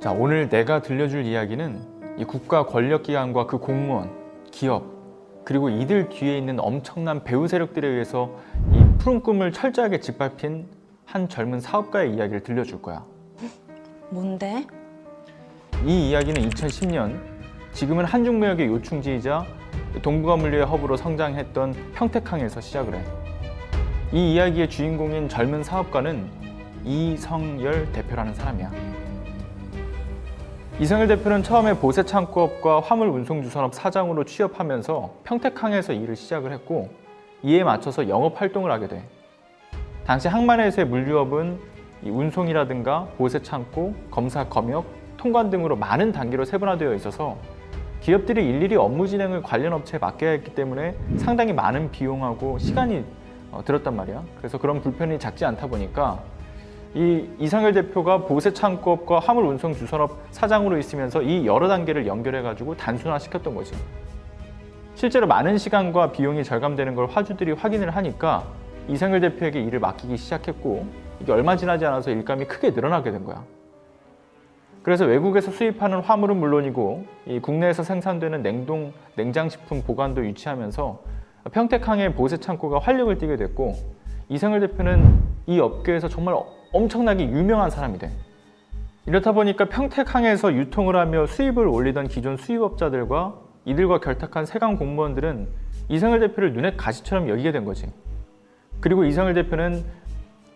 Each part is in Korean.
자, 오늘 내가 들려줄 이야기는 이 국가 권력기관과 그 공무원, 기업, 그리고 이들 뒤에 있는 엄청난 배후 세력들에 의해서 이 푸른 꿈을 철저하게 짓밟힌 한 젊은 사업가의 이야기를 들려줄 거야. 뭔데? 이 이야기는 2010년 지금은 한중무역의 요충지이자 동북아물류의 허브로 성장했던 평택항에서 시작을 해. 이 이야기의 주인공인 젊은 사업가는 이성열 대표라는 사람이야. 이성열 대표는 처음에 보세창고업과 화물운송주선업 사장으로 취업하면서 평택항에서 일을 시작을 했고, 이에 맞춰서 영업 활동을 하게 돼. 당시 항만회사의 물류업은 이 운송이라든가 보세창고, 검사, 검역, 통관 등으로 많은 단계로 세분화되어 있어서 기업들이 일일이 업무 진행을 관련 업체에 맡겨야 했기 때문에 상당히 많은 비용하고 시간이 들었단 말이야. 그래서 그런 불편이 작지 않다 보니까 이 이성열 대표가 보세창고업과 화물운송주선업 사장으로 있으면서 이 여러 단계를 연결해가지고 단순화시켰던 거지. 실제로 많은 시간과 비용이 절감되는 걸 화주들이 확인을 하니까 이성열 대표에게 일을 맡기기 시작했고, 이게 얼마 지나지 않아서 일감이 크게 늘어나게 된 거야. 그래서 외국에서 수입하는 화물은 물론이고 이 국내에서 생산되는 냉장식품 보관도 유치하면서 평택항의 보세창고가 활력을 띠게 됐고, 이성열 대표는 이 업계에서 정말 엄청나게 유명한 사람이 돼. 이렇다 보니까 평택항에서 유통을 하며 수입을 올리던 기존 수입업자들과 이들과 결탁한 세관 공무원들은 이성열 대표를 눈에 가시처럼 여기게 된 거지. 그리고 이성열 대표는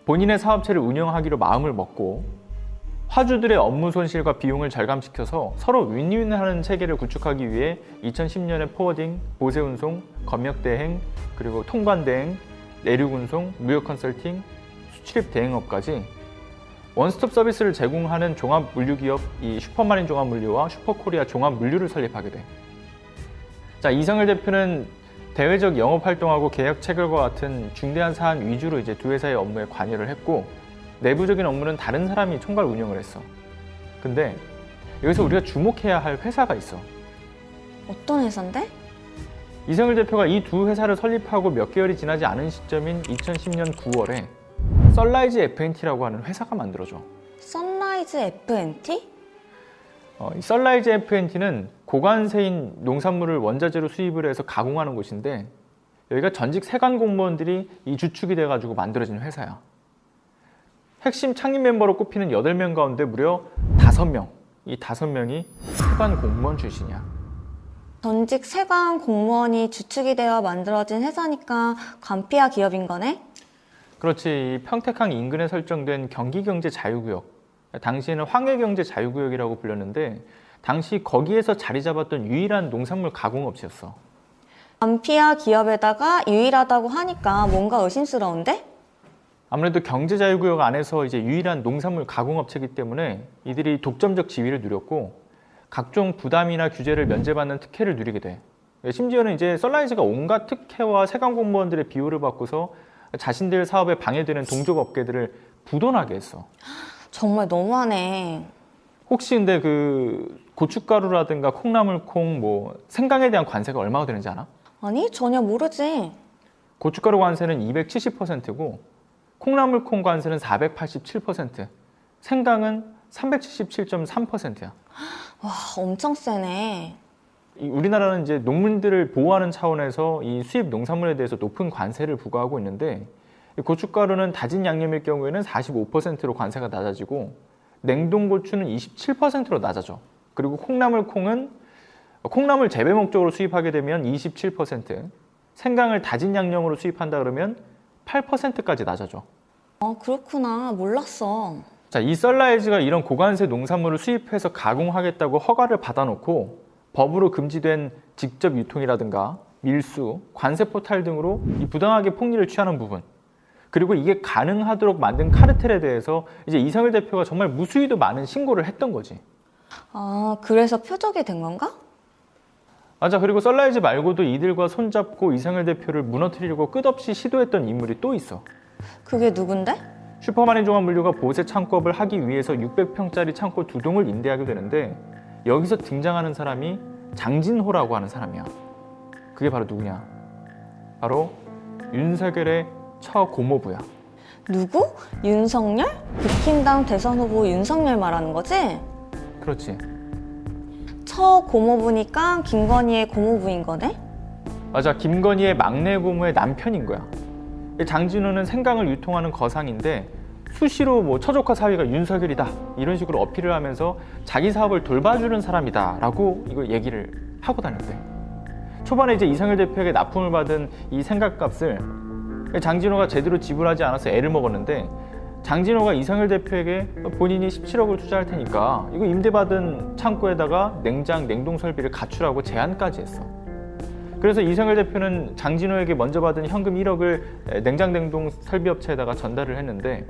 본인의 사업체를 운영하기로 마음을 먹고 화주들의 업무 손실과 비용을 절감시켜서 서로 윈윈하는 체계를 구축하기 위해 2010년에 포워딩, 보세운송, 검역대행, 그리고 통관대행, 내륙운송, 무역 컨설팅, 수출입 대행업까지 원스톱 서비스를 제공하는 종합물류기업 이 슈퍼마린 종합물류와 슈퍼코리아 종합물류를 설립하게 돼. 자, 이성열 대표는 대외적 영업활동하고 계약 체결과 같은 중대한 사안 위주로 이제 두 회사의 업무에 관여를 했고, 내부적인 업무는 다른 사람이 총괄 운영을 했어. 근데 여기서 우리가 주목해야 할 회사가 있어. 어떤 회사인데? 이성열 대표가 이 두 회사를 설립하고 몇 개월이 지나지 않은 시점인 2010년 9월에 썬라이즈 F&T라고 하는 회사가 만들어져. 선라이즈 F&T? 이 썬라이즈 F&T는 고관세인 농산물을 원자재로 수입을 해서 가공하는 곳인데, 여기가 전직 세관 공무원들이 이 주축이 돼가지고 만들어진 회사야. 핵심 창립 멤버로 꼽히는 8명 가운데 무려 5명, 이 5명이 세관 공무원 출신이야. 전직 세관 공무원이 주축이 되어 만들어진 회사니까 관피아 기업인 거네? 그렇지. 평택항 인근에 설정된 경기경제자유구역, 당시에는 황해경제자유구역이라고 불렸는데 당시 거기에서 자리 잡았던 유일한 농산물 가공업체였어. 관피아 기업에다가 유일하다고 하니까 뭔가 의심스러운데? 아무래도 경제자유구역 안에서 이제 유일한 농산물 가공업체이기 때문에 이들이 독점적 지위를 누렸고 각종 부담이나 규제를 면제받는 특혜를 누리게 돼. 심지어는 이제 썬라이즈가 온갖 특혜와 세관 공무원들의 비호를 받고서 자신들 사업에 방해되는 동족 업계들을 부도나게 했어. 정말 너무하네. 혹시 근데 그 고춧가루라든가 콩나물콩, 뭐 생강에 대한 관세가 얼마가 되는지 알아? 아니, 전혀 모르지. 고춧가루 관세는 270%고 콩나물콩 관세는 487%, 생강은 377.3%야. 와, 엄청 세네. 우리나라는 이제 농민들을 보호하는 차원에서 이 수입 농산물에 대해서 높은 관세를 부과하고 있는데, 고춧가루는 다진 양념일 경우에는 45%로 관세가 낮아지고 냉동고추는 27%로 낮아져. 그리고 콩나물콩은 콩나물 재배 목적으로 수입하게 되면 27%, 생강을 다진 양념으로 수입한다 그러면 8%까지 낮아져. 그렇구나. 몰랐어. 자, 이 썬라이즈가 이런 고관세 농산물을 수입해서 가공하겠다고 허가를 받아놓고 법으로 금지된 직접 유통이라든가 밀수, 관세 포탈 등으로 이 부당하게 폭리를 취하는 부분, 그리고 이게 가능하도록 만든 카르텔에 대해서 이제 이성열 대표가 정말 무수히도 많은 신고를 했던 거지. 아, 그래서 표적이 된 건가? 맞아. 그리고 썬라이즈 말고도 이들과 손잡고 이성열 대표를 무너뜨리려고 끝없이 시도했던 인물이 또 있어. 그게 누군데? 슈퍼마린 종합물류가 보세 창고업을 하기 위해서 600평짜리 창고 2동을 임대하게 되는데, 여기서 등장하는 사람이 장진호라고 하는 사람이야. 그게 바로 누구냐? 바로 윤석열의 처고모부야. 누구? 윤석열? 국힘당 대선 후보 윤석열 말하는 거지? 그렇지. 처 고모부니까 김건희의 고모부인 거네? 맞아. 김건희의 막내 고모의 남편인 거야. 장진호는 생강을 유통하는 거상인데 수시로 뭐 처조카 사위가 윤석열이다 이런 식으로 어필을 하면서 자기 사업을 돌봐주는 사람이다 라고 이거 얘기를 하고 다녔대. 초반에 이제 이상열 대표에게 납품을 받은 이 생강값을 장진호가 제대로 지불하지 않아서 애를 먹었는데, 장진호가 이상열 대표에게 본인이 17억을 투자할 테니까 이거 임대받은 창고에다가 냉동 설비를 갖추라고 제안까지 했어. 그래서 이상열 대표는 장진호에게 먼저 받은 현금 1억을 냉동 설비 업체에다가 전달을 했는데,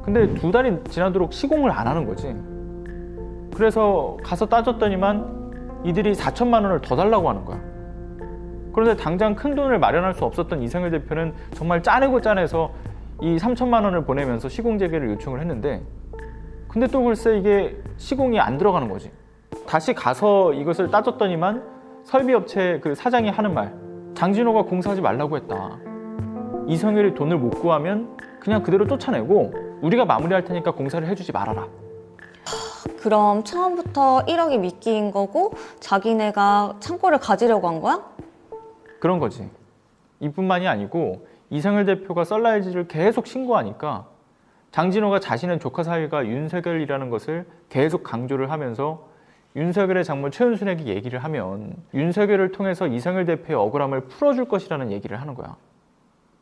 근데 2달이 지나도록 시공을 안 하는 거지. 그래서 가서 따졌더니만 이들이 4천만 원을 더 달라고 하는 거야. 그런데 당장 큰 돈을 마련할 수 없었던 이상열 대표는 정말 짜내고 짜내서 이 3천만 원을 보내면서 시공 재개를 요청을 했는데, 근데 또 글쎄 이게 시공이 안 들어가는 거지. 다시 가서 이것을 따졌더니만 설비업체 그 사장이 하는 말, 장진호가 공사하지 말라고 했다. 이상열이 돈을 못 구하면 그냥 그대로 쫓아내고 우리가 마무리할 테니까 공사를 해주지 말아라. 그럼 처음부터 1억이 미끼인 거고 자기네가 창고를 가지려고 한 거야? 그런 거지. 이뿐만이 아니고 이상열 대표가 썰라이즈를 계속 신고하니까 장진호가 자신의 조카 사위가 윤석열이라는 것을 계속 강조를 하면서 윤석열의 장모 최은순에게 얘기를 하면 윤석열을 통해서 이상열 대표의 억울함을 풀어줄 것이라는 얘기를 하는 거야.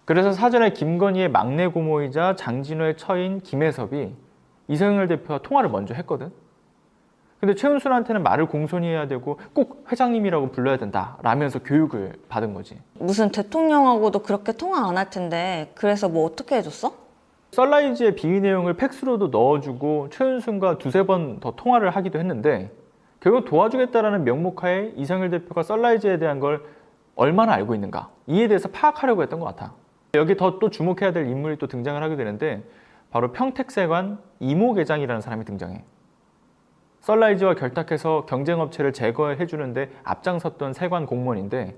그래서 사전에 김건희의 막내 고모이자 장진호의 처인 김혜섭이 이상열 대표와 통화를 먼저 했거든. 근데 최은순한테는 말을 공손히 해야 되고 꼭 회장님이라고 불러야 된다 라면서 교육을 받은 거지. 무슨 대통령하고도 그렇게 통화 안 할 텐데 그래서 뭐 어떻게 해줬어? 썰라이즈의 비위 내용을 팩스로도 넣어주고 최은순과 2-3번 더 통화를 하기도 했는데, 결국 도와주겠다라는 명목하에 이상열 대표가 썰라이즈에 대한 걸 얼마나 알고 있는가, 이에 대해서 파악하려고 했던 것 같아. 여기 더 또 주목해야 될 인물이 또 등장을 하게 되는데, 바로 평택세관 이모계장이라는 사람이 등장해. 썰라이즈와 결탁해서 경쟁업체를 제거해 주는데 앞장섰던 세관 공무원인데,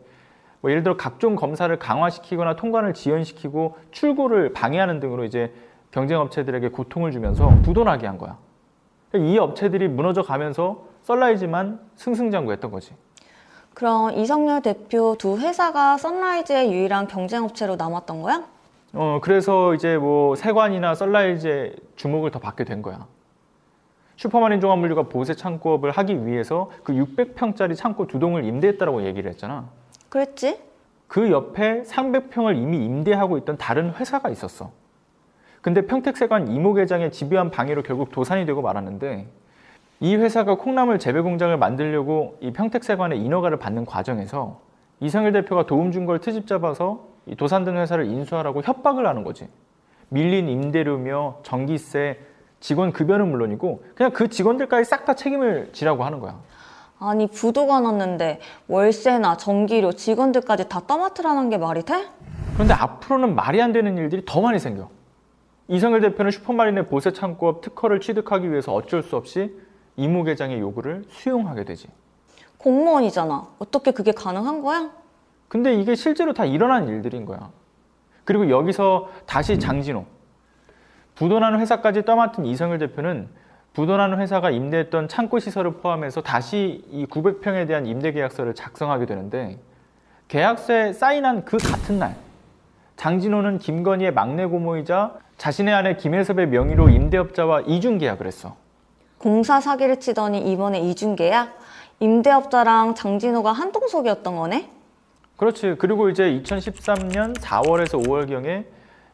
뭐 예를 들어 각종 검사를 강화시키거나 통관을 지연시키고 출고를 방해하는 등으로 이제 경쟁업체들에게 고통을 주면서 부도나게 한 거야. 이 업체들이 무너져 가면서 썰라이즈만 승승장구했던 거지. 그럼 이성열 대표 두 회사가 선라이즈의 유일한 경쟁업체로 남았던 거야? 그래서 이제 뭐 세관이나 썰라이즈의 주목을 더 받게 된 거야. 슈퍼마린 종합물류가 보세 창고업을 하기 위해서 그 600평짜리 창고 2동을 임대했다라고 얘기를 했잖아. 그랬지? 그 옆에 300평을 이미 임대하고 있던 다른 회사가 있었어. 근데 평택세관 이모계장의 집요한 방해로 결국 도산이 되고 말았는데, 이 회사가 콩나물 재배 공장을 만들려고 이 평택세관의 인허가를 받는 과정에서 이상열 대표가 도움 준 걸 트집 잡아서 이 도산된 회사를 인수하라고 협박을 하는 거지. 밀린 임대료며 전기세, 직원 급여는 물론이고 그냥 그 직원들까지 싹 다 책임을 지라고 하는 거야. 아니 부도가 났는데 월세나 전기료, 직원들까지 다 떠맡으라는 게 말이 돼? 그런데 앞으로는 말이 안 되는 일들이 더 많이 생겨. 이상열 대표는 슈퍼마린의 보세 창고업 특허를 취득하기 위해서 어쩔 수 없이 이모계장의 요구를 수용하게 되지. 공무원이잖아. 어떻게 그게 가능한 거야? 근데 이게 실제로 다 일어난 일들인 거야. 그리고 여기서 다시 장진호, 부도나는 회사까지 떠맡은 이상열 대표는 부도나는 회사가 임대했던 창고 시설을 포함해서 다시 이 900평에 대한 임대 계약서를 작성하게 되는데, 계약서에 사인한 그 같은 날 장진호는 김건희의 막내 고모이자 자신의 아내 김혜섭의 명의로 임대업자와 이중 계약을 했어. 공사 사기를 치더니 이번에 이중 계약? 임대업자랑 장진호가 한통속이었던 거네? 그렇지. 그리고 이제 2013년 4월에서 5월경에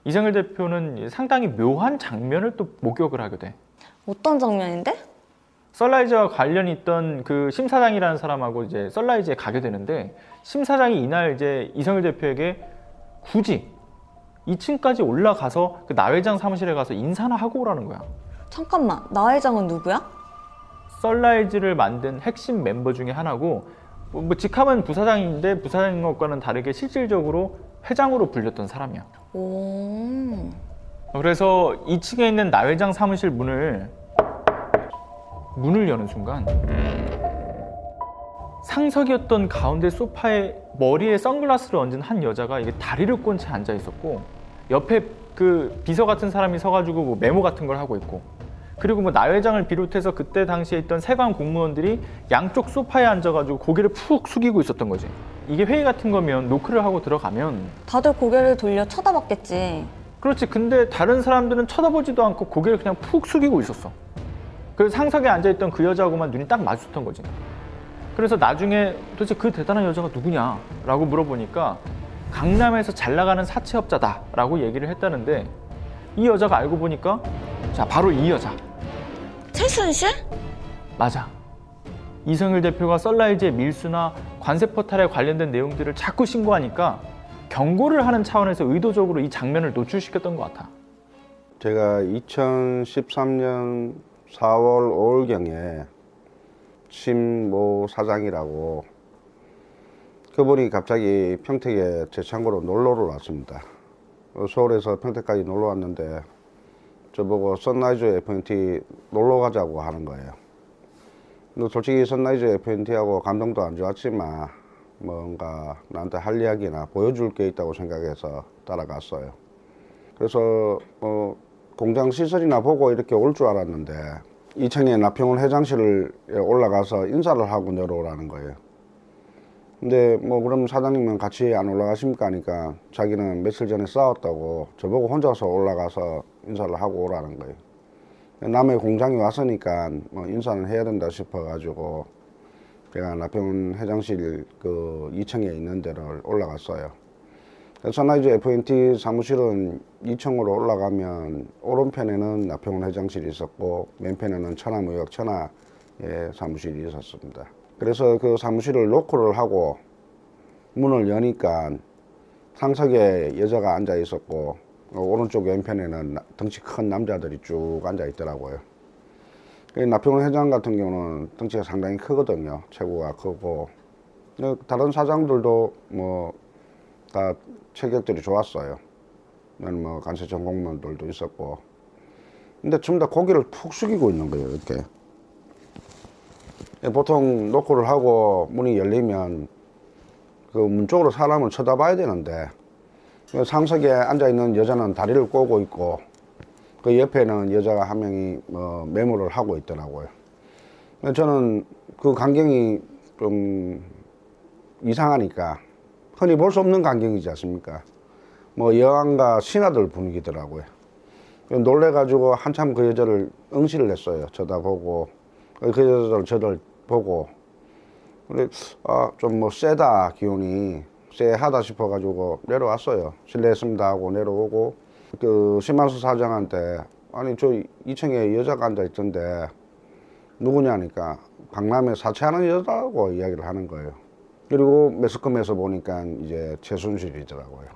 이상열 대표는 상당히 묘한 장면을 또 목격을 하게 돼. 어떤 장면인데? 썰라이즈와 관련이 있던 그 심 사장이라는 사람하고 이제 썰라이즈에 가게 되는데, 심 사장이 이날 이제 이상열 대표에게 굳이 2층까지 올라가서 그 나 회장 사무실에 가서 인사나 하고 오라는 거야. 잠깐만, 나 회장은 누구야? 썰라이즈를 만든 핵심 멤버 중에 하나고, 뭐 직함은 부사장인데 부사장인 것과는 다르게 실질적으로 회장으로 불렸던 사람이야. 오. 그래서 2층에 있는 나 회장 사무실 문을 여는 순간 상석이었던 가운데 소파에 머리에 선글라스를 얹은 한 여자가 이게 다리를 꼰 채 앉아 있었고, 옆에 그 비서 같은 사람이 서가지고 뭐 메모 같은 걸 하고 있고, 그리고 뭐 나 회장을 비롯해서 그때 당시에 있던 세관 공무원들이 양쪽 소파에 앉아가지고 고개를 푹 숙이고 있었던 거지. 이게 회의 같은 거면 노크를 하고 들어가면 다들 고개를 돌려 쳐다봤겠지. 그렇지. 근데 다른 사람들은 쳐다보지도 않고 고개를 그냥 푹 숙이고 있었어. 그래서 상석에 앉아있던 그 여자하고만 눈이 딱 마주쳤던 거지. 그래서 나중에 도대체 그 대단한 여자가 누구냐 라고 물어보니까 강남에서 잘 나가는 사채업자다 라고 얘기를 했다는데, 이 여자가 알고 보니까 자 바로 이 여자. 최순실? 맞아. 이성일 대표가 썬라이즈의 밀수나 관세 포탈에 관련된 내용들을 자꾸 신고하니까 경고를 하는 차원에서 의도적으로 이 장면을 노출시켰던 것 같아. 제가 2013년 4월 5일경에 심모 사장이라고 그분이 갑자기 평택에 제 창고로 놀러를 왔습니다. 서울에서 평택까지 놀러 왔는데 저보고 선라이즈 FNT 놀러 가자고 하는 거예요. 근데 솔직히 선라이즈 FNT하고 감정도 안 좋았지만 뭔가 나한테 할 이야기나 보여줄 게 있다고 생각해서 따라갔어요. 그래서 공장 시설이나 보고 이렇게 올 줄 알았는데 2층에 나평원 회장실에 올라가서 인사를 하고 내려오라는 거예요. 근데 뭐 그럼 사장님은 같이 안 올라가십니까 하니까 자기는 며칠 전에 싸웠다고 저보고 혼자서 올라가서 인사를 하고 오라는 거예요. 남의 공장에 왔으니까 뭐 인사는 해야 된다 싶어 가지고 제가 나평원 회장실 그 2층에 있는 데를 올라갔어요. 선라이즈 FNT 사무실은 2층으로 올라가면 오른편에는 나평원 회장실이 있었고 왼편에는 천하무역 천하의 사무실이 있었습니다. 그래서 그 사무실을 노크를 하고 문을 여니까 상석에 여자가 앉아 있었고 오른쪽 왼편에는 덩치 큰 남자들이 쭉 앉아 있더라고요. 나평원 회장 같은 경우는 덩치가 상당히 크거든요. 체구가 크고 다른 사장들도 뭐 다 체격들이 좋았어요. 뭐 간세청 공무원들도 있었고, 근데 전부 다 고개를 푹 숙이고 있는 거예요. 이렇게 보통 노크를 하고 문이 열리면 그 문 쪽으로 사람을 쳐다봐야 되는데 상석에 앉아 있는 여자는 다리를 꼬고 있고 그 옆에는 여자가 한 명이 메모를 하고 있더라고요. 저는 그 광경이 좀 이상하니까, 흔히 볼 수 없는 광경이지 않습니까? 뭐 여왕과 신하들 분위기더라고요. 놀래가지고 한참 그 여자를 응시를 했어요. 쳐다보고 그 여자를 저를 보고, 근데 좀 뭐 세다, 기운이 쎄하다 싶어가지고 내려왔어요. 실례했습니다 하고 내려오고 그 심한수 사장한테 아니 저 2층에 여자가 앉아 있던데 누구냐니까 강남에 사채하는 여자라고 이야기를 하는 거예요. 그리고 매스컴에서 보니까 이제 최순실이더라고요.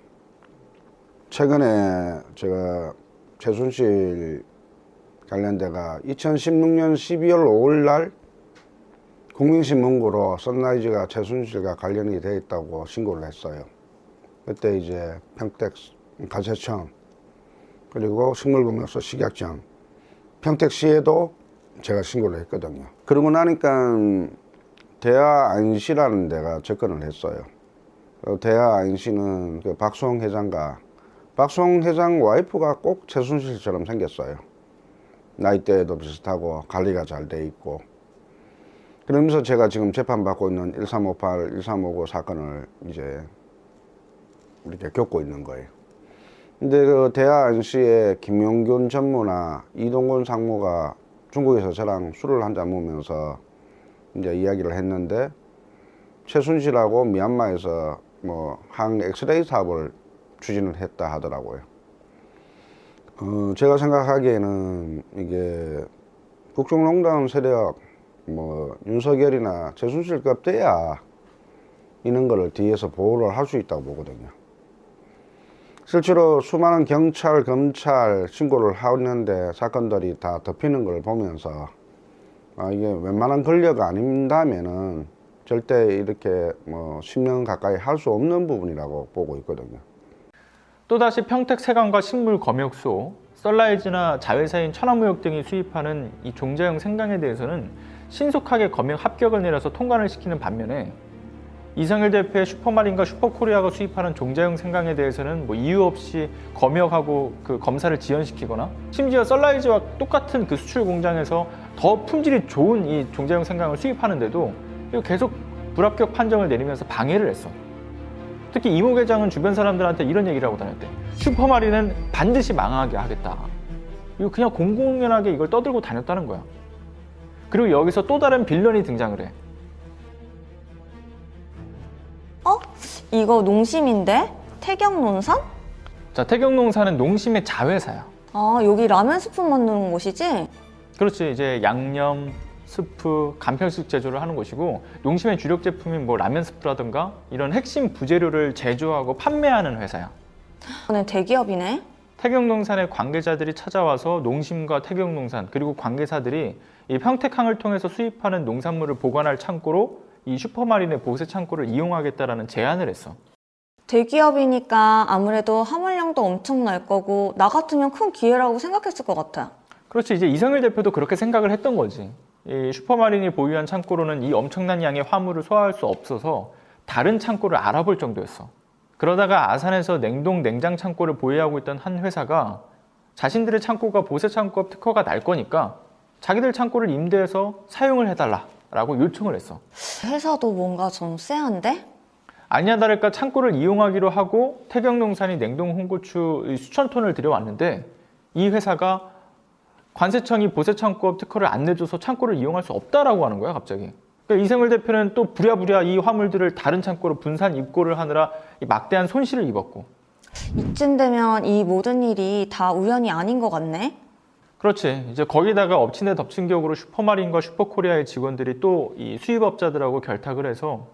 최근에 제가 최순실 관련돼가 2016년 12월 5일 날 국민신문고로 선라이즈가 최순실과 관련이 돼 있다고 신고를 했어요. 그때 이제 평택 관세청 그리고 식물공약소 식약청, 평택시에도 제가 신고를 했거든요. 그러고 나니까 대하 안시라는 데가 접근을 했어요. 대하 안시는 그 박수홍 회장과 박수홍 회장 와이프가 꼭 최순실처럼 생겼어요. 나이대도 비슷하고 관리가 잘 돼 있고. 그러면서 제가 지금 재판받고 있는 1358, 1359 사건을 이제 이렇게 겪고 있는 거예요. 근데 그 대하 안시의 김용균 전무나 이동건 상무가 중국에서 저랑 술을 한잔 먹으면서 이제 이야기를 했는데 최순실하고 미얀마에서 뭐 항 엑스레이 사업을 추진을 했다 하더라고요. 제가 생각하기에는 이게 국정농단 세력 뭐 윤석열이나 최순실급 돼야 이런 거를 뒤에서 보호를 할 수 있다고 보거든요. 실제로 수많은 경찰, 검찰 신고를 하는데 사건들이 다 덮이는 걸 보면서 이게 웬만한 권력 아닌다면은 절대 이렇게 뭐 10년 가까이 할 수 없는 부분이라고 보고 있거든요. 또다시 평택 세관과 식물 검역소, 썬라이즈나 자회사인 천하무역 등이 수입하는 이 종자형 생강에 대해서는 신속하게 검역 합격을 내려서 통관을 시키는 반면에 이성일 대표의 슈퍼마린과 슈퍼코리아가 수입하는 종자용 생강에 대해서는 뭐 이유 없이 검역하고 그 검사를 지연시키거나 심지어 썰라이즈와 똑같은 그 수출 공장에서 더 품질이 좋은 이 종자용 생강을 수입하는데도 계속 불합격 판정을 내리면서 방해를 했어. 특히 이모 회장은 주변 사람들한테 이런 얘기를 하고 다녔대. 슈퍼마린은 반드시 망하게 하겠다. 이거 그냥 공공연하게 이걸 떠들고 다녔다는 거야. 그리고 여기서 또 다른 빌런이 등장을 해. 이거 농심인데? 태경농산? 자, 태경농사는 농심의 자회사야. 아, 여기 라면 스프 만드는 곳이지? 그렇지. 이제 양념, 스프, 간편식 제조를 하는 곳이고 농심의 주력 제품인 뭐 라면 스프라든가 이런 핵심 부재료를 제조하고 판매하는 회사야. 오늘 대기업이네. 태경농산의 관계자들이 찾아와서 농심과 태경농산 그리고 관계사들이 이 평택항을 통해서 수입하는 농산물을 보관할 창고로 이 슈퍼마린의 보세 창고를 이용하겠다라는 제안을 했어. 대기업이니까 아무래도 화물량도 엄청날 거고 나 같으면 큰 기회라고 생각했을 것 같아. 그렇지. 이제 이성일 대표도 그렇게 생각을 했던 거지. 이 슈퍼마린이 보유한 창고로는 이 엄청난 양의 화물을 소화할 수 없어서 다른 창고를 알아볼 정도였어. 그러다가 아산에서 냉동 냉장 창고를 보유하고 있던 한 회사가 자신들의 창고가 보세 창고업 특허가 날 거니까 자기들 창고를 임대해서 사용을 해달라라고 요청을 했어. 회사도 뭔가 좀 쎄한데? 아니나 다를까 창고를 이용하기로 하고 태경농산이 냉동 홍고추 수천 톤을 들여왔는데 이 회사가 관세청이 보세 창고업 특허를 안 내줘서 창고를 이용할 수 없다라고 하는 거야 갑자기. 그러니까 이성일 대표는 또 부랴부랴 이 화물들을 다른 창고로 분산 입고를 하느라 막대한 손실을 입었고. 이쯤 되면 이 모든 일이 다 우연이 아닌 것 같네? 그렇지. 이제 거기다가 엎친 데 덮친 격으로 슈퍼마린과 슈퍼코리아의 직원들이 또 이 수입업자들하고 결탁을 해서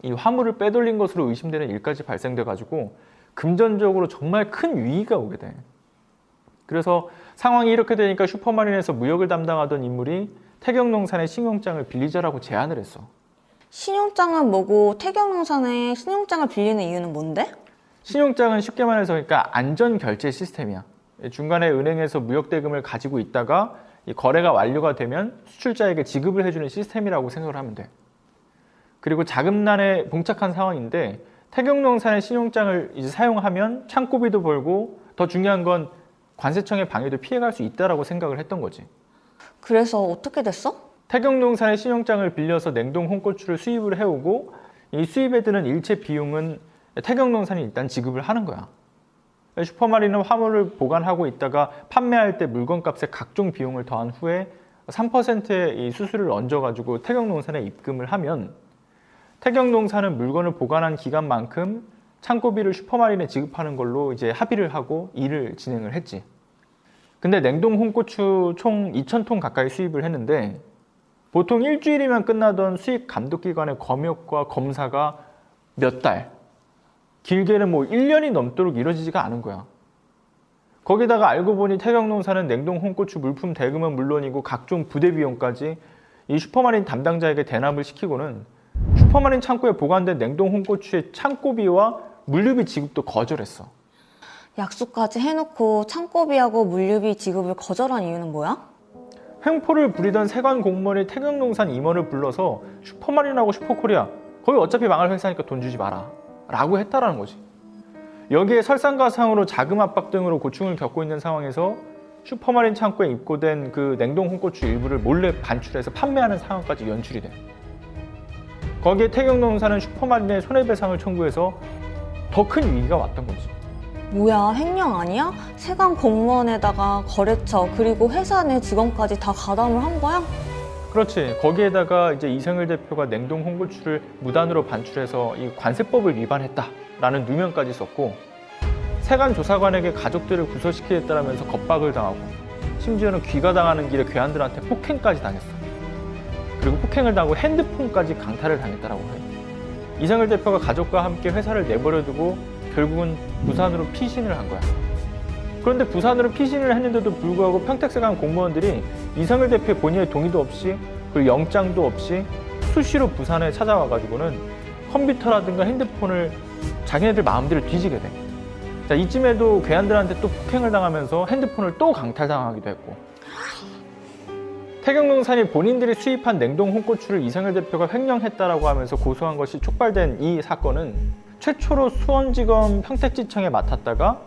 이 화물을 빼돌린 것으로 의심되는 일까지 발생돼 가지고 금전적으로 정말 큰 위기가 오게 돼. 그래서 상황이 이렇게 되니까 슈퍼마린에서 무역을 담당하던 인물이 태경농산의 신용장을 빌리자라고 제안을 했어. 신용장은 뭐고 태경농산에 신용장을 빌리는 이유는 뭔데? 신용장은 쉽게 말해서 그러니까 안전결제 시스템이야. 중간에 은행에서 무역대금을 가지고 있다가 이 거래가 완료가 되면 수출자에게 지급을 해주는 시스템이라고 생각을 하면 돼. 그리고 자금난에 봉착한 상황인데 태경농산의 신용장을 이제 사용하면 창고비도 벌고 더 중요한 건 관세청의 방해도 피해갈 수 있다라고 생각을 했던 거지. 그래서 어떻게 됐어? 태경농산의 신용장을 빌려서 냉동 홍고추를 수입을 해오고 이 수입에 드는 일체 비용은 태경농산이 일단 지급을 하는 거야. 슈퍼마린은 화물을 보관하고 있다가 판매할 때 물건값에 각종 비용을 더한 후에 3%의 이 수수료를 얹어가지고 태경농산에 입금을 하면 태경농산은 물건을 보관한 기간만큼 창고비를 슈퍼마린에 지급하는 걸로 이제 합의를 하고 일을 진행을 했지. 근데 냉동 홍고추 총 2,000톤 가까이 수입을 했는데 보통 일주일이면 끝나던 수입 감독기관의 검역과 검사가 몇 달, 길게는 뭐 1년이 넘도록 이루어지지가 않은 거야. 거기다가 알고 보니 태경농산은 냉동 홍고추 물품 대금은 물론이고 각종 부대 비용까지 이 슈퍼마린 담당자에게 대납을 시키고는 슈퍼마린 창고에 보관된 냉동 홍고추의 창고비와 물류비 지급도 거절했어. 약속까지 해놓고 창고비하고 물류비 지급을 거절한 이유는 뭐야? 횡포를 부리던 세관 공무원이 태경농산 임원을 불러서 슈퍼마린하고 슈퍼코리아 거기 어차피 망할 회사니까 돈 주지 마라 라고 했다라는 거지. 여기에 설상가상으로 자금 압박 등으로 고충을 겪고 있는 상황에서 슈퍼마린 창고에 입고된 그 냉동 홍고추 일부를 몰래 반출해서 판매하는 상황까지 연출이 돼. 거기에 태경농산은 슈퍼마린의 손해배상을 청구해서 더 큰 위기가 왔던 거지. 뭐야, 횡령 아니야? 세관 공무원에다가 거래처 그리고 회사 내 직원까지 다 가담을 한 거야? 그렇지. 거기에다가 이제 이성일 대표가 냉동 홍고추를 무단으로 반출해서 이 관세법을 위반했다라는 누명까지 썼고 세관 조사관에게 가족들을 구설시키겠다라면서 겁박을 당하고 심지어는 귀가당하는 길에 괴한들한테 폭행까지 당했어. 그리고 폭행을 당하고 핸드폰까지 강탈을 당했다라고 해. 이성일 대표가 가족과 함께 회사를 내버려두고 결국은 부산으로 피신을 한 거야. 그런데 부산으로 피신을 했는데도 불구하고 평택세관 공무원들이 이성일 대표의 본인의 동의도 없이 그리고 영장도 없이 수시로 부산에 찾아와가지고는 컴퓨터라든가 핸드폰을 자기네들 마음대로 뒤지게 돼. 자, 이쯤에도 괴한들한테 또 폭행을 당하면서 핸드폰을 또 강탈당하기도 했고 태경농산이 본인들이 수입한 냉동 홍고추를 이상열 대표가 횡령했다라고 하면서 고소한 것이 촉발된 이 사건은 최초로 수원지검 평택지청에 맡았다가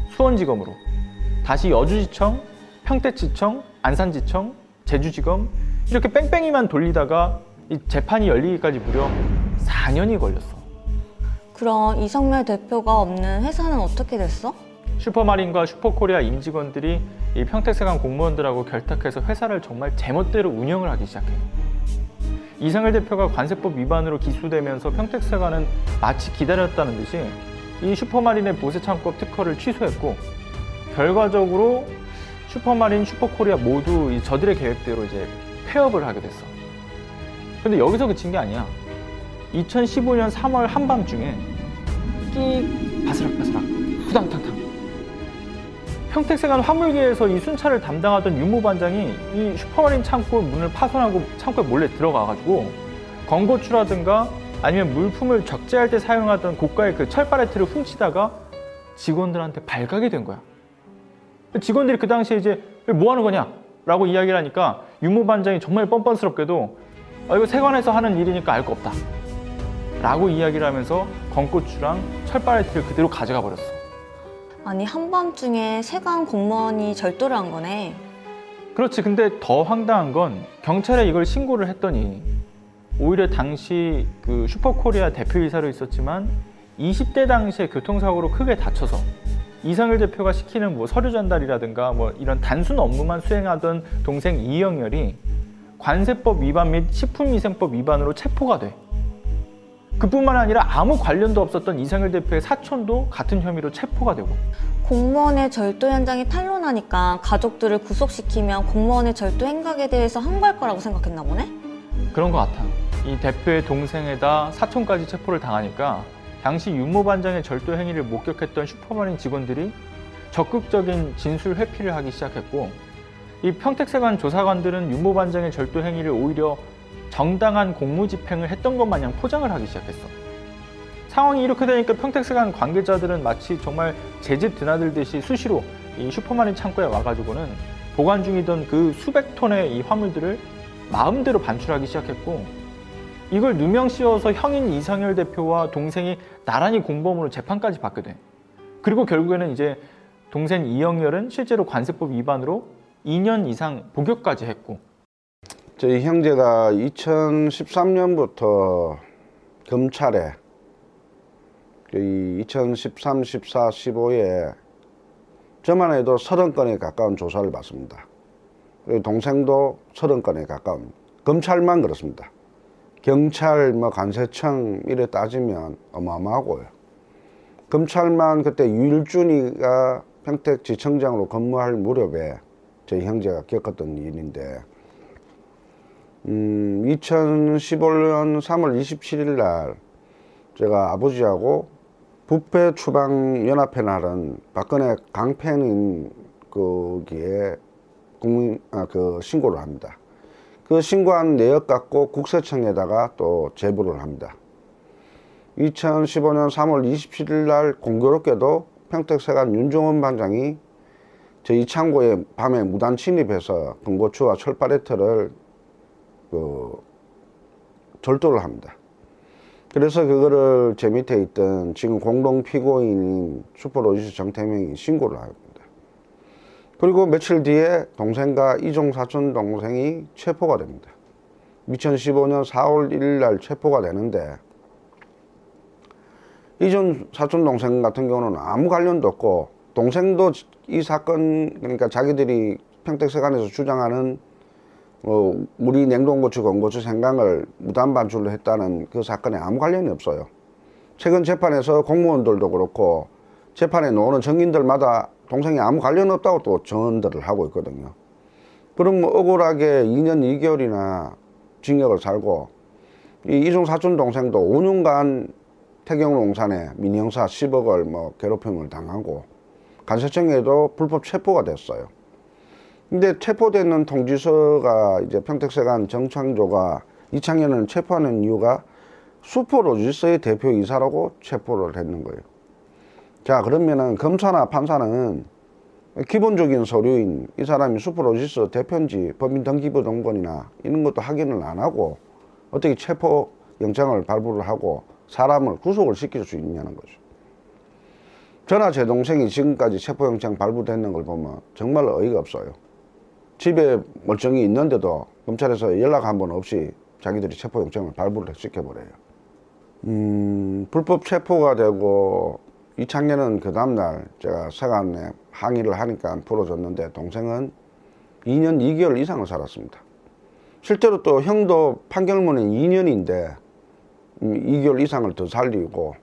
수원지검으로, 다시 여주지청, 평택지청, 안산지청, 제주지검 이렇게 뺑뺑이만 돌리다가 이 재판이 열리기까지 무려 4년이 걸렸어. 그럼 이성열 대표가 없는 회사는 어떻게 됐어? 슈퍼마린과 슈퍼코리아 임직원들이 이 평택세관 공무원들하고 결탁해서 회사를 정말 제멋대로 운영을 하기 시작해. 이상열 대표가 관세법 위반으로 기소되면서 평택세관은 마치 기다렸다는 듯이 이 슈퍼마린의 보세창법 특허를 취소했고, 결과적으로 슈퍼마린, 슈퍼코리아 모두 저들의 계획대로 이제 폐업을 하게 됐어. 근데 여기서 그친 게 아니야. 2015년 3월 한밤중에 끼 바스락바스락 후당탕탕 평택세관 화물기에서 이 순찰을 담당하던 유무반장이 이 슈퍼마린 창고 문을 파손하고 창고에 몰래 들어가가지고 건고추라든가 아니면 물품을 적재할 때 사용하던 고가의 그 철파레트를 훔치다가 직원들한테 발각이 된 거야. 직원들이 그 당시에 이제 뭐 하는 거냐? 라고 이야기를 하니까 유무반장이 정말 뻔뻔스럽게도 이거 세관에서 하는 일이니까 알 거 없다. 라고 이야기를 하면서 건고추랑 철파레트를 그대로 가져가 버렸어. 아니, 한밤중에 세관 공무원이 절도를 한 거네. 그렇지. 근데 더 황당한 건 경찰에 이걸 신고를 했더니 오히려 당시 그 슈퍼코리아 대표이사로 있었지만 20대 당시에 교통사고로 크게 다쳐서 이상열 대표가 시키는 뭐 서류 전달이라든가 뭐 이런 단순 업무만 수행하던 동생 이영열이 관세법 위반 및 식품위생법 위반으로 체포가 돼. 그뿐만 아니라 아무 관련도 없었던 이상열 대표의 사촌도 같은 혐의로 체포가 되고. 공무원의 절도 현장이 탄로나니까 가족들을 구속시키면 공무원의 절도 행각에 대해서 항거할 거라고 생각했나 보네? 그런 것 같아. 이 대표의 동생에다 사촌까지 체포를 당하니까 당시 유무반장의 절도 행위를 목격했던 슈퍼마린 직원들이 적극적인 진술 회피를 하기 시작했고, 이 평택세관 조사관들은 유무반장의 절도 행위를 오히려 정당한 공무집행을 했던 것 마냥 포장을 하기 시작했어. 상황이 이렇게 되니까 평택세관 관계자들은 마치 정말 제집 드나들듯이 수시로 이 슈퍼마린 창고에 와가지고는 보관 중이던 그 수백 톤의 이 화물들을 마음대로 반출하기 시작했고, 이걸 누명 씌워서 형인 이상열 대표와 동생이 나란히 공범으로 재판까지 받게 돼. 그리고 결국에는 이제 동생 이영열은 실제로 관세법 위반으로 2년 이상 복역까지 했고. 저희 형제가 2013년부터 검찰에 2013, 14, 15에 저만 해도 30건에 가까운 조사를 받습니다. 그리고 동생도 30건에 가까운, 검찰만 그렇습니다. 경찰, 관세청 이래 따지면 어마어마하고요. 검찰만 그때 유일준이가 평택지청장으로 근무할 무렵에 저희 형제가 겪었던 일인데, 2015년 3월 27일 날 제가 아버지하고 부패 추방 연합회 날은 박근혜 강팬인 거기에 신고를 합니다. 그 신고한 내역 갖고 국세청에다가 또 제보를 합니다. 2015년 3월 27일 날 공교롭게도 평택세관 윤종원 반장이 저희 창고에 밤에 무단 침입해서 건고추와 철파레트를 절도를 합니다. 그래서 그거를 제 밑에 있던 지금 공동 피고인인 슈퍼로지스 정태명이 신고를 합니다. 그리고 며칠 뒤에 동생과 이종 사촌 동생이 체포가 됩니다. 2015년 4월 1일 날 체포가 되는데, 이종 사촌 동생 같은 경우는 아무 관련도 없고, 동생도 이 사건, 그러니까 자기들이 평택세관에서 주장하는 우리 냉동고추, 건고추, 생강을 무단 반출을 했다는 그 사건에 아무 관련이 없어요. 최근 재판에서 공무원들도 그렇고 재판에 나오는 증인들마다 동생이 아무 관련 없다고 또 증언들을 하고 있거든요. 그럼 억울하게 2년 2개월이나 징역을 살고, 이종 사촌 동생도 5년간 태경농산에 민형사 10억을 괴롭힘을 당하고 관세청에도 불법 체포가 됐어요. 근데 체포되는 통지서가 이제 평택세관 정창조가 이창현을 체포하는 이유가 슈퍼로지스의 대표이사라고 체포를 했는 거예요. 자, 그러면은 검사나 판사는 기본적인 서류인 이 사람이 슈퍼로지스 대표인지 법인 등기부등본이나 이런 것도 확인을 안 하고 어떻게 체포 영장을 발부를 하고 사람을 구속을 시킬 수 있냐는 거죠. 저나 제 동생이 지금까지 체포영장 발부됐는 걸 보면 정말 어이가 없어요. 집에 멀쩡히 있는데도 검찰에서 연락 한 번 없이 자기들이 체포영장을 발부를 시켜버려요. 불법 체포가 되고 이창년은 그 다음날 제가 세관에 항의를 하니까 풀어줬는데 동생은 2년 2개월 이상을 살았습니다. 실제로 또 형도 판결문은 2년인데 2개월 이상을 더 살리고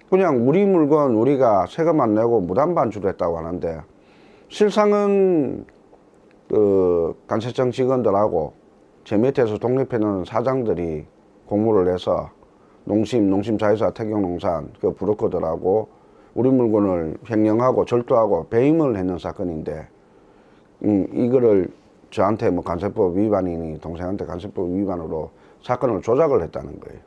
그냥 우리 물건 우리가 세금 안 내고 무단 반출했다고 하는데 실상은 그 관세청 직원들하고 제 밑에서 독립해놓은 사장들이 공모를 해서 농심자회사 태경농산 그 브로커들하고 우리 물건을 횡령하고 절도하고 배임을 했는 사건인데 이거를 저한테 뭐 관세법 위반이니 동생한테 관세법 위반으로 사건을 조작을 했다는 거예요.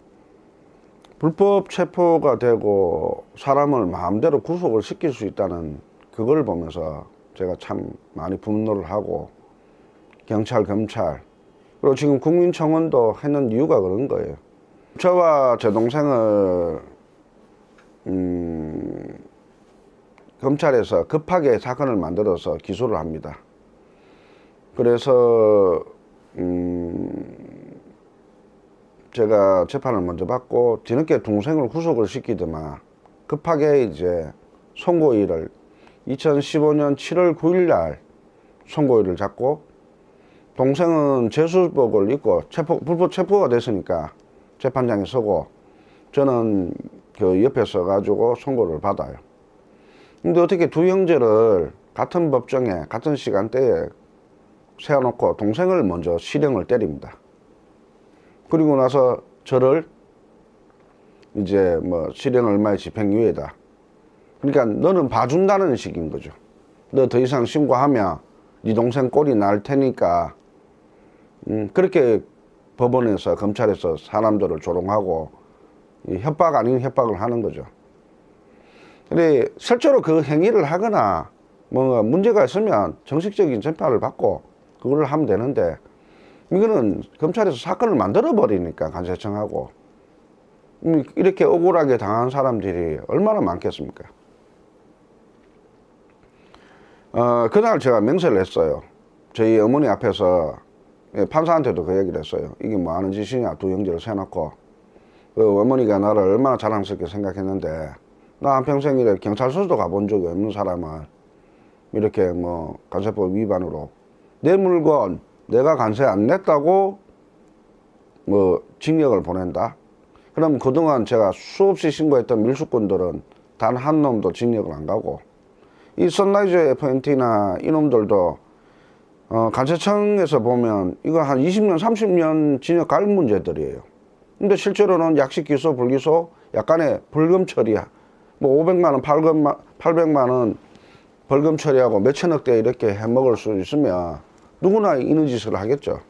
불법 체포가 되고 사람을 마음대로 구속을 시킬 수 있다는 그걸 보면서 제가 참 많이 분노를 하고 경찰, 검찰 그리고 지금 국민청원도 했는 이유가 그런 거예요. 저와 제 동생을 검찰에서 급하게 사건을 만들어서 기소를 합니다. 그래서 제가 재판을 먼저 받고 뒤늦게 동생을 구속을 시키더만 급하게 이제 선고일을 2015년 7월 9일 날 선고일을 잡고 동생은 재수복을 입고 불법 체포가 됐으니까 재판장에 서고 저는 그 옆에 서가지고 선고를 받아요. 근데 어떻게 두 형제를 같은 법정에 같은 시간대에 세워놓고 동생을 먼저 실형을 때립니다. 그리고 나서 저를 이제 뭐 실형 얼마의 집행유예다. 그러니까 너는 봐준다는 식인 거죠. 너 더 이상 신고하면 네 동생 꼴이 날 테니까 그렇게 법원에서 검찰에서 사람들을 조롱하고 협박 아닌 협박을 하는 거죠. 근데 실제로 그 행위를 하거나 뭔가 문제가 있으면 정식적인 재판을 받고 그걸 하면 되는데 이거는 검찰에서 사건을 만들어 버리니까 관세청하고 이렇게 억울하게 당한 사람들이 얼마나 많겠습니까? 그날 제가 맹세를 했어요. 저희 어머니 앞에서 판사한테도 그 얘기를 했어요. 이게 뭐 하는 짓이냐, 두 형제를 세워놓고. 그 어머니가 나를 얼마나 자랑스럽게 생각했는데, 나 한평생 이래 경찰서도 가본 적이 없는 사람을 이렇게 뭐 관세법 위반으로 내 물건 내가 관세 안 냈다고 뭐 징역을 보낸다? 그럼 그동안 제가 수없이 신고했던 밀수꾼들은 단 한 놈도 징역을 안 가고 이 선라이즈 FNT나 이놈들도 관세청에서 보면 이거 한 20년, 30년 징역 갈 문제들이에요. 근데 실제로는 약식 기소, 불기소, 약간의 벌금 처리야. 뭐 500만 원, 800만 원 벌금 처리하고 몇천억대 이렇게 해먹을 수 있으면 누구나 이런 짓을 하겠죠.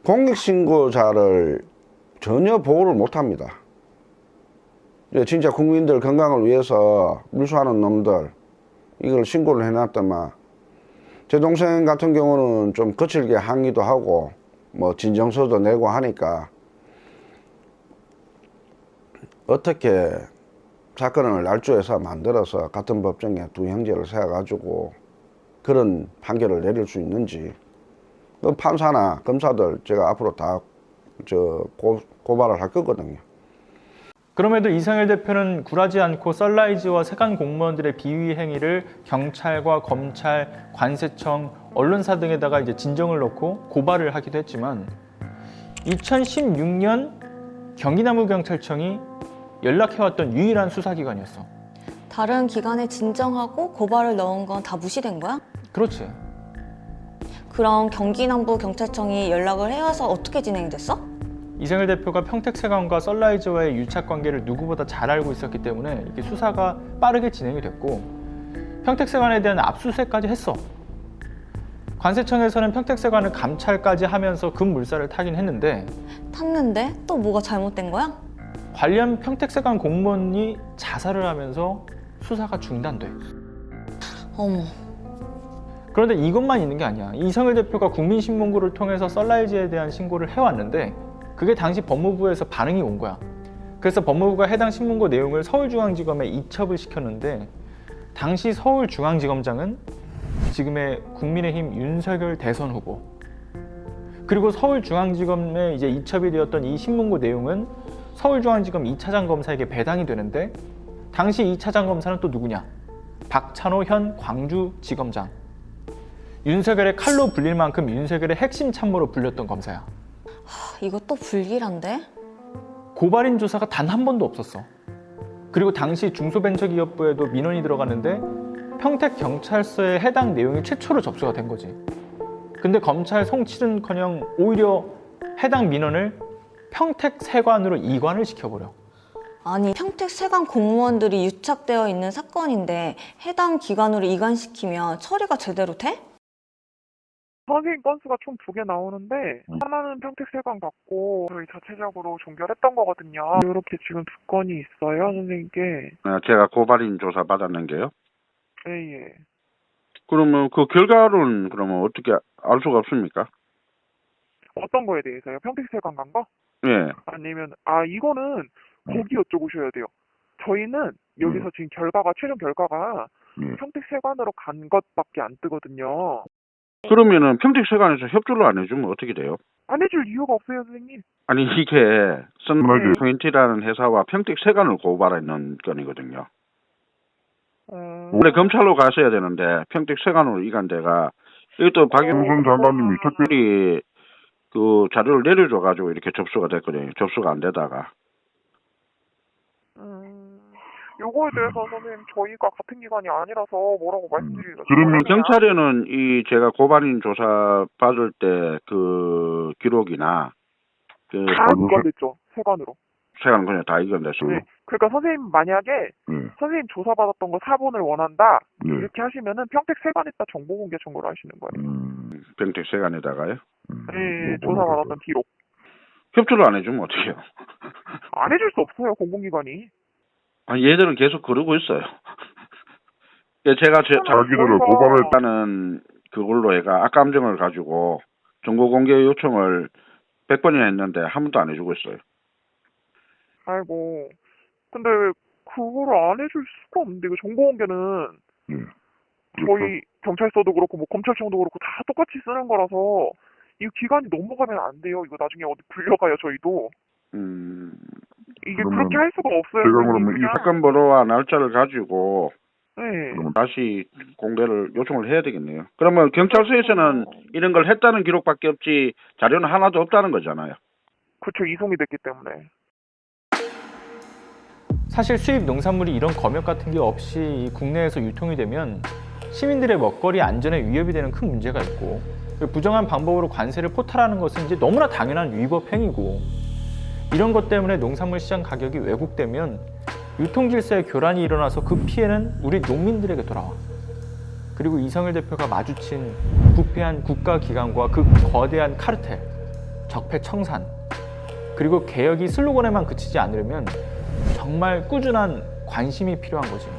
공익신고자를 전혀 보호를 못합니다. 진짜 국민들 건강을 위해서 물수하는 놈들 이걸 신고를 해놨더만 제 동생 같은 경우는 좀 거칠게 항의도 하고 뭐 진정서도 내고 하니까 어떻게 사건을 날조해서 만들어서 같은 법정에 두 형제를 세워가지고 그런 판결을 내릴 수 있는지 그 판사나 검사들 제가 앞으로 다 고발을 할 거거든요. 그럼에도 이상일 대표는 굴하지 않고 썬라이즈와 세관 공무원들의 비위 행위를 경찰과 검찰, 관세청, 언론사 등에다가 이제 진정을 넣고 고발을 하기도 했지만 2016년 경기남부경찰청이 연락해왔던 유일한 수사기관이었어. 다른 기관에 진정하고 고발을 넣은 건 다 무시된 거야? 그렇지. 그럼 경기남부경찰청이 연락을 해와서 어떻게 진행이 됐어? 이상일 대표가 평택세관과 썬라이즈와의 유착관계를 누구보다 잘 알고 있었기 때문에 이게 수사가 빠르게 진행이 됐고 평택세관에 대한 압수수색까지 했어. 관세청에서는 평택세관을 감찰까지 하면서 급물살을 타긴 했는데 탔는데 또 뭐가 잘못된 거야? 관련 평택세관 공무원이 자살을 하면서 수사가 중단돼. 어머. 그런데 이것만 있는 게 아니야. 이성일 대표가 국민신문고를 통해서 썰라이즈에 대한 신고를 해왔는데 그게 당시 법무부에서 반응이 온 거야. 그래서 법무부가 해당 신문고 내용을 서울중앙지검에 이첩을 시켰는데 당시 서울중앙지검장은 지금의 국민의힘 윤석열 대선 후보, 그리고 서울중앙지검에 이제 이첩이 되었던 이 신문고 내용은 서울중앙지검 2차장 검사에게 배당이 되는데 당시 2차장 검사는 또 누구냐? 박찬호 현 광주지검장. 윤석열의 칼로 불릴 만큼 윤석열의 핵심 참모로 불렸던 검사야. 이것도 불길한데? 고발인 조사가 단 한 번도 없었어. 그리고 당시 중소벤처기업부에도 민원이 들어갔는데 평택경찰서에 해당 내용이 최초로 접수가 된 거지. 근데 검찰 송치는커녕 오히려 해당 민원을 평택세관으로 이관을 시켜버려. 아니, 평택세관 공무원들이 유착되어 있는 사건인데 해당 기관으로 이관시키면 처리가 제대로 돼? 선생님 건수가 총 2개 나오는데 하나는 평택세관 받고 저희 자체적으로 종결했던 거거든요. 이렇게 지금 2건이 있어요, 선생님께. 제가 고발인 조사 받았는 게요. 예. 그러면 그 결과는 그러면 어떻게 알 수가 없습니까? 어떤 거에 대해서요? 평택세관 간 거? 예. 아니면 이거는 거기 여쭤보셔야 돼요. 저희는 여기서 지금 최종 결과가 평택세관으로 간 것밖에 안 뜨거든요. 그러면은 평택세관에서 협조를 안 해주면 어떻게 돼요? 안 해줄 이유가 없어요, 선생님. 아니 이게 썬20라는 회사와 평택세관을 고발하는 건이거든요. 원래 검찰로 갔어야 되는데 평택세관으로 이간 데가 이것도 박영선 장관님이 특별히 그 자료를 내려줘가지고 이렇게 접수가 됐거든요. 접수가 안 되다가. 요거에 대해서 선생님 저희가 같은 기관이 아니라서 뭐라고 말씀드리기가 그러면 경찰에는 이 제가 고발인 조사 받을 때 그 기록이나 그 다 이관됐죠, 세관으로. 세관 그냥 다 이관됐어요. 네. 그러니까 선생님 만약에 선생님 조사받았던 거 사본을 원한다 이렇게 하시면은 평택세관에다 정보공개 청구를 하시는 거예요. 평택세관에다가요? 네, 조사받았던 기록. 협조를 안 해주면 어떡해요? 안 해줄 수 없어요, 공공기관이. 아니, 얘들은 계속 그러고 있어요. 제가 자기들을 고발했다는 그걸로 해가 악감정을 가지고 정보공개 요청을 100번이나 했는데 한 번도 안 해주고 있어요. 아이고, 근데 그거를 안 해줄 수가 없는데 이거 정보공개는 저희 경찰서도 그렇고 뭐 검찰청도 그렇고 다 똑같이 쓰는 거라서 이 기간이 넘어가면 안 돼요. 이거 나중에 어디 불려가요, 저희도. 이게 그렇게 할 수가 없어요. 제가 그러면 이 사건 번호와 날짜를 가지고 네. 다시 공개를 요청을 해야 되겠네요. 그러면 경찰서에서는 이런 걸 했다는 기록밖에 없지 자료는 하나도 없다는 거잖아요. 그렇죠. 이송이 됐기 때문에. 사실 수입 농산물이 이런 검역 같은 게 없이 국내에서 유통이 되면 시민들의 먹거리 안전에 위협이 되는 큰 문제가 있고 부정한 방법으로 관세를 포탈하는 것은 이제 너무나 당연한 위법 행위고 이런 것 때문에 농산물 시장 가격이 왜곡되면 유통 질서에 교란이 일어나서 그 피해는 우리 농민들에게 돌아와. 그리고 이성일 대표가 마주친 부패한 국가기관과 그 거대한 카르텔, 적폐청산, 그리고 개혁이 슬로건에만 그치지 않으려면 정말 꾸준한 관심이 필요한 거지.